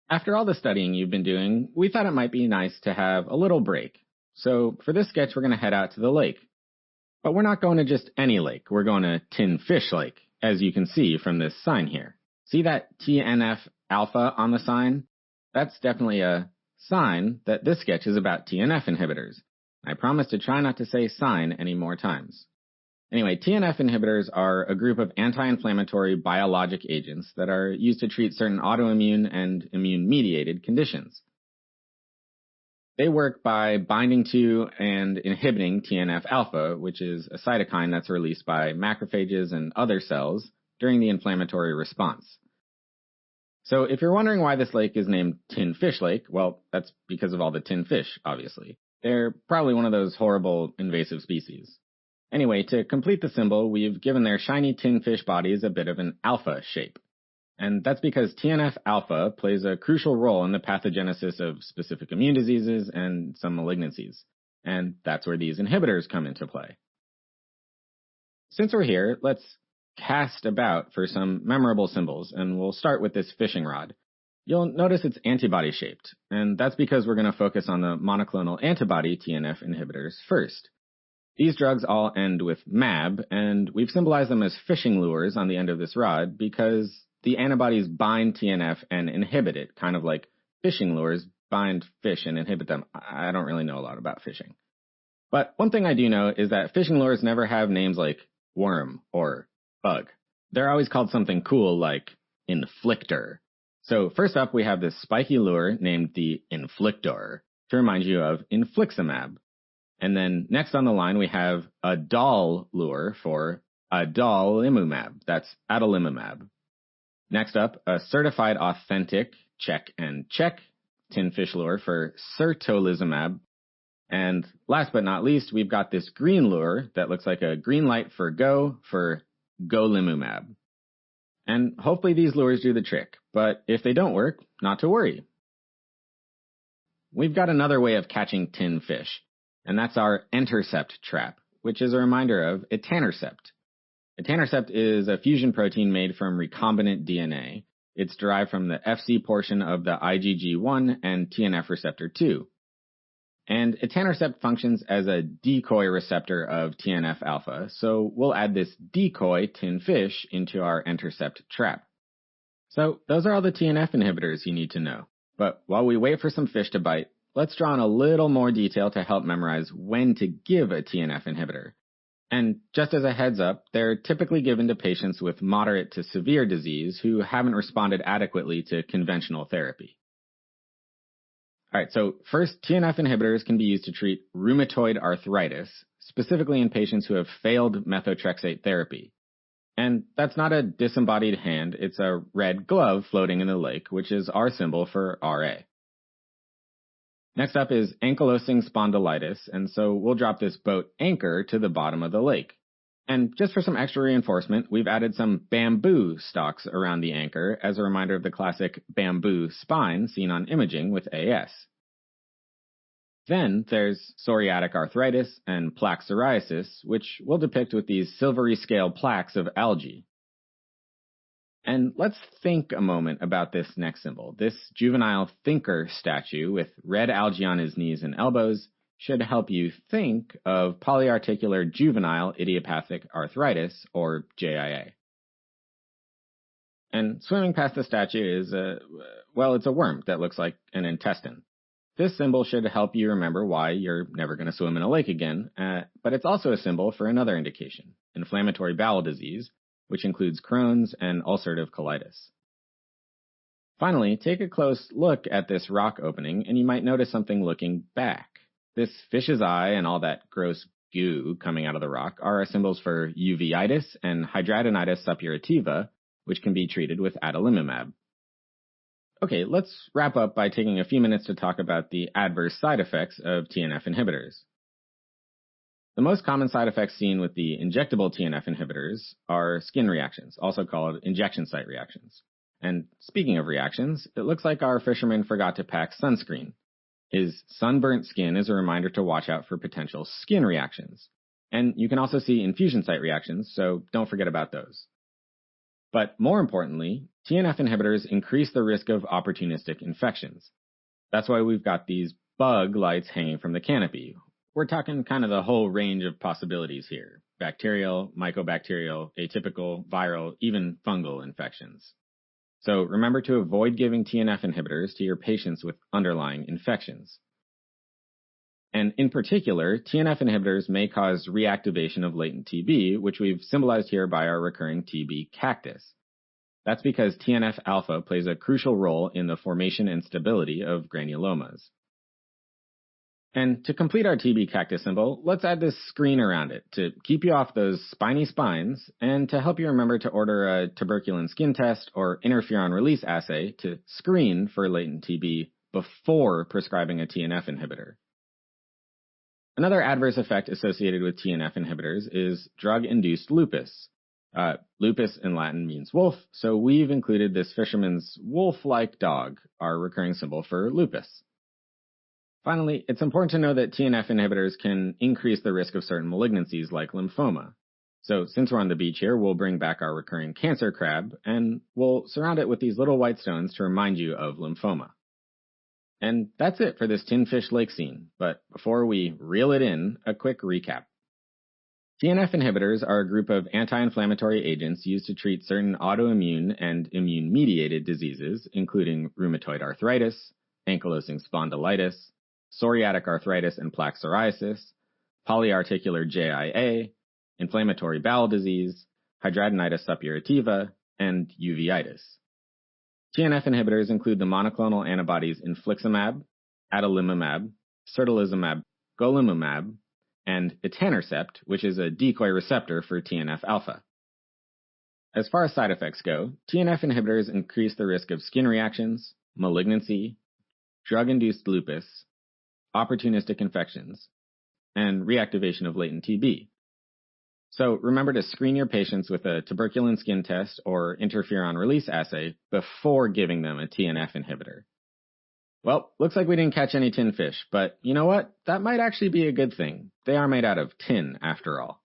After all the studying you've been doing, we thought it might be nice to have a little break. So for this sketch, we're going to head out to the lake. But we're not going to just any lake. We're going to Tin Fish Lake, as you can see from this sign here. See that TNF alpha on the sign? That's definitely a sign that this sketch is about TNF inhibitors. I promise to try not to say sign any more times. Anyway, TNF inhibitors are a group of anti-inflammatory biologic agents that are used to treat certain autoimmune and immune-mediated conditions. They work by binding to and inhibiting TNF alpha, which is a cytokine that's released by macrophages and other cells during the inflammatory response. So if you're wondering why this lake is named Tin Fish Lake, well, that's because of all the tin fish, obviously. They're probably one of those horrible invasive species. Anyway, to complete the symbol, we've given their shiny tin fish bodies a bit of an alpha shape. And that's because TNF alpha plays a crucial role in the pathogenesis of specific immune diseases and some malignancies. And that's where these inhibitors come into play. Since we're here, let's cast about for some memorable symbols, and we'll start with this fishing rod. You'll notice it's antibody-shaped, and that's because we're going to focus on the monoclonal antibody TNF inhibitors first. These drugs all end with MAB, and we've symbolized them as fishing lures on the end of this rod because the antibodies bind TNF and inhibit it, kind of like fishing lures bind fish and inhibit them. I don't really know a lot about fishing. But one thing I do know is that fishing lures never have names like worm or bug. They're always called something cool like inflictor. So first up, we have this spiky lure named the inflictor to remind you of infliximab. And then next on the line, we have a doll lure for adalimumab. That's adalimumab. Next up, a certified authentic check and check tin fish lure for certolizumab. And last but not least, we've got this green lure that looks like a green light for golimumab. And hopefully these lures do the trick, but if they don't work, not to worry. We've got another way of catching tin fish, and that's our intercept trap, which is a reminder of etanercept. Etanercept is a fusion protein made from recombinant DNA. It's derived from the Fc portion of the IgG1 and TNF receptor 2. And etanercept functions as a decoy receptor of TNF alpha, so we'll add this decoy tin fish into our intercept trap. So those are all the TNF inhibitors you need to know. But while we wait for some fish to bite, let's draw in a little more detail to help memorize when to give a TNF inhibitor. And just as a heads up, they're typically given to patients with moderate to severe disease who haven't responded adequately to conventional therapy. All right, so first, TNF inhibitors can be used to treat rheumatoid arthritis, specifically in patients who have failed methotrexate therapy. And that's not a disembodied hand, it's a red glove floating in the lake, which is our symbol for RA. Next up is ankylosing spondylitis, and so we'll drop this boat anchor to the bottom of the lake. And just for some extra reinforcement, we've added some bamboo stalks around the anchor as a reminder of the classic bamboo spine seen on imaging with AS. Then there's psoriatic arthritis and plaque psoriasis, which we'll depict with these silvery scale plaques of algae. And let's think a moment about this next symbol. This juvenile thinker statue with red algae on his knees and elbows should help you think of polyarticular juvenile idiopathic arthritis, or JIA. And swimming past the statue is it's a worm that looks like an intestine. This symbol should help you remember why you're never going to swim in a lake again, but it's also a symbol for another indication, inflammatory bowel disease, which includes Crohn's and ulcerative colitis. Finally, take a close look at this rock opening, and you might notice something looking back. This fish's eye and all that gross goo coming out of the rock are symbols for uveitis and hidradenitis suppurativa, which can be treated with adalimumab. Okay, let's wrap up by taking a few minutes to talk about the adverse side effects of TNF inhibitors. The most common side effects seen with the injectable TNF inhibitors are skin reactions, also called injection site reactions. And speaking of reactions, it looks like our fisherman forgot to pack sunscreen. His sunburnt skin is a reminder to watch out for potential skin reactions. And you can also see infusion site reactions, so don't forget about those. But more importantly, TNF inhibitors increase the risk of opportunistic infections. That's why we've got these bug lights hanging from the canopy. We're talking kind of the whole range of possibilities here: bacterial, mycobacterial, atypical, viral, even fungal infections. So remember to avoid giving TNF inhibitors to your patients with underlying infections. And in particular, TNF inhibitors may cause reactivation of latent TB, which we've symbolized here by our recurring TB cactus. That's because TNF alpha plays a crucial role in the formation and stability of granulomas. And to complete our TB cactus symbol, let's add this screen around it to keep you off those spiny spines and to help you remember to order a tuberculin skin test or interferon release assay to screen for latent TB before prescribing a TNF inhibitor. Another adverse effect associated with TNF inhibitors is drug-induced lupus. Lupus in Latin means wolf, so we've included this fisherman's wolf-like dog, our recurring symbol for lupus. Finally, it's important to know that TNF inhibitors can increase the risk of certain malignancies like lymphoma. So since we're on the beach here, we'll bring back our recurring cancer crab, and we'll surround it with these little white stones to remind you of lymphoma. And that's it for this Tin Fish Lake scene, but before we reel it in, a quick recap. TNF inhibitors are a group of anti-inflammatory agents used to treat certain autoimmune and immune-mediated diseases, including rheumatoid arthritis, ankylosing spondylitis, psoriatic arthritis and plaque psoriasis, polyarticular JIA, inflammatory bowel disease, hidradenitis suppurativa, and uveitis. TNF inhibitors include the monoclonal antibodies infliximab, adalimumab, certolizumab, golimumab, and etanercept, which is a decoy receptor for TNF alpha. As far as side effects go, TNF inhibitors increase the risk of skin reactions, malignancy, drug-induced lupus, opportunistic infections, and reactivation of latent TB. So remember to screen your patients with a tuberculin skin test or interferon release assay before giving them a TNF inhibitor. Well, looks like we didn't catch any tin fish, but you know what? That might actually be a good thing. They are made out of tin, after all.